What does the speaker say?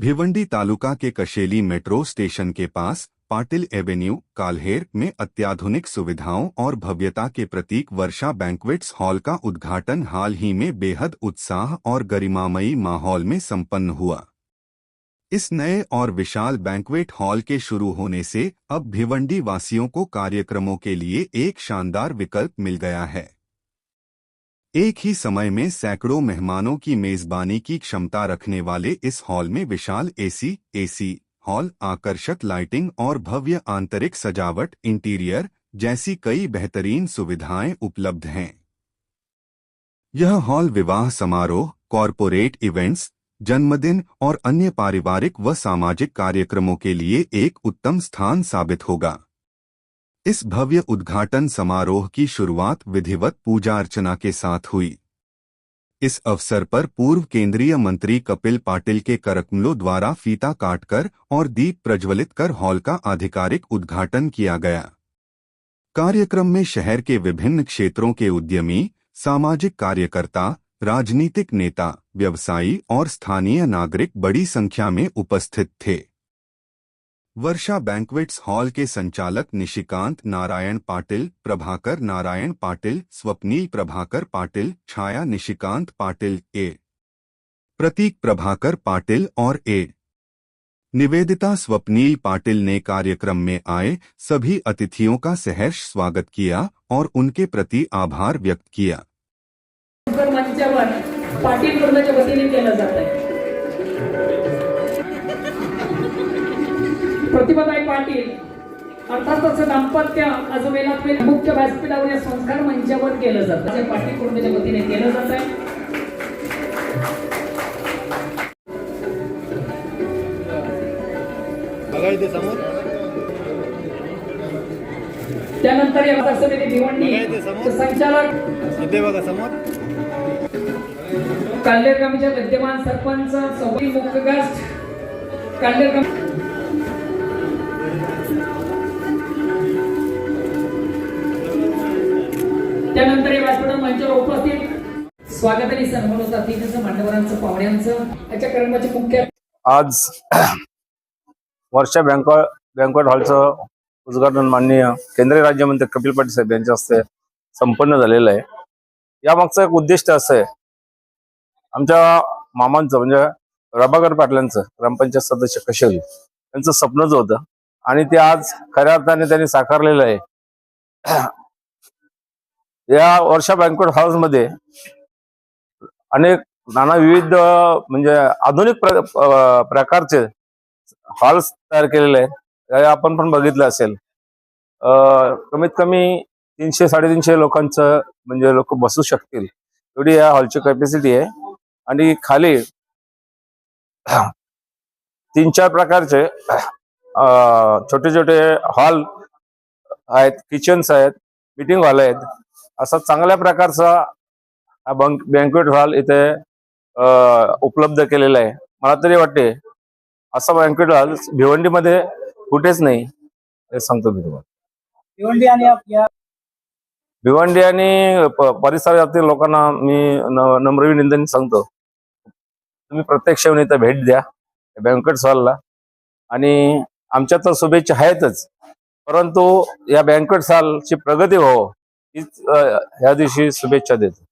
भिवंडी तालुका के Kasheli metro station के pass Patil Avenue Kalher में अत्याधुनिक सुविधाओं और भव्यता के प्रतीक वर्षा बैंक्वेट्स हॉल का उद्घाटन हाल ही में बेहद उत्साह और गरिमामयी माहौल में संपन्न हुआ। इस नए और विशाल बैंक्वेट हॉल के शुरू होने से अब भिवंडी वासियों को कार्यक्रमों के लिए एक शानदार विकल्प मिल गया है। एक ही समय में सैकड़ों मेहमानों की मेजबानी की क्षमता रखने वाले इस हॉल में विशाल एसी हॉल, आकर्षक लाइटिंग और भव्य आंतरिक सजावट इंटीरियर जैसी कई बेहतरीन सुविधाएं उपलब्ध हैं। यह हॉल विवाह समारोह, कॉरपोरेट इवेंट्स, जन्मदिन और अन्य पारिवारिक व सामाजिक कार्यक्रमों के लिए एक उत्तम स्थान साबित होगा। इस भव्य उद्घाटन समारोह की शुरुआत विधिवत पूजा अर्चना के साथ हुई। इस अवसर पर पूर्व केंद्रीय मंत्री कपिल पाटिल के करकमलों द्वारा फीता काटकर और दीप प्रज्वलित कर हॉल का आधिकारिक उद्घाटन किया गया। कार्यक्रम में शहर के विभिन्न क्षेत्रों के उद्यमी, सामाजिक कार्यकर्ता, राजनीतिक नेता, व्यवसायी और स्थानीय नागरिक बड़ी संख्या में उपस्थित थे। वर्षा बैंक्वेट्स हॉल के संचालक निशिकांत नारायण पाटिल, प्रभाकर नारायण पाटिल, स्वप्नील प्रभाकर पाटिल, छाया निशिकांत पाटिल, प्रतीक प्रभाकर पाटिल और निवेदिता स्वप्नील पाटिल ने कार्यक्रम में आए सभी अतिथियों का सहर्ष स्वागत किया और उनके प्रति आभार व्यक्त किया। पाटिल कुटुंबाच्या वतीने केलं जात आहे। प्रतिभाताई पाटील अर्थातच दाम्पत्य आजोबाला मुख्य व्यासपीठावर या संस्कार मंचावर केलं जातं। जे पाटील कुटुंबाच्या वतीने केलं जात आहे। बघा इथे समोर, त्यानंतर या बाजार समिती भिवंडी संचालक इथे बघा समोर, काल्हेर गावचे विद्यमान सरपंच सौदी मुख्यगस्त काल्हेर गाव, त्यानंतर या व्यासपीठ मंचावर उपस्थित स्वागत आणि सन्मान अतिथींचं, मान्यवरांचं, पाहुण्यांचं याच्या कर्माचे मुख्य आज वर्षा बँक्वेट हॉलचं उद्घाटन माननीय केंद्रीय राज्यमंत्री कपिल पाटील साहेब यांच्या हस्ते संपन्न झालेलं आहे। यामागचं एक उद्दिष्ट असं आहे, आमच्या मामांचं म्हणजे प्रभाकर पाटलांचं ग्रामपंचायत सदस्य कशेली यांचं स्वप्नच होतं आणि ते आज खऱ्या अर्थाने त्यांनी साकारलेलं आहे। या वर्षा बँक्वेट हॉल्समध्ये अनेक नाना विविध म्हणजे आधुनिक प्रकारचे हॉल्स तयार केलेले आहेत। आपण पण बघितलं असेल, कमीत कमी 300-350 लोकांचं म्हणजे लोक बसू शकतील एवढी या हॉलची कॅपॅसिटी आहे आणि खाली 3-4 प्रकारचे छोटे छोटे हॉल आहेत, किचन्स आहेत, मीटिंग हॉल आहेत। असा चांगल्या प्रकारचा बँक्वेट हॉल इथे उपलब्ध केलेला आहे। मला तरी वाटते असा बँक्वेट हॉल भिवंडीमध्ये कुठेच नाही, हे सांगतो मी तुम्हाला। भिवंडी आणि परिसरातील लोकांना मी नम्र विनंती सांगतो, तुम्ही प्रत्यक्ष येऊन इथं भेट द्या बँक्वेट हॉलला। आणि आमच्या तर शुभेच्छा आहेतच, परंतु या बँक्वेट हॉलची प्रगती व्हावं हीच ह्या दिवशी शुभेच्छा देतो।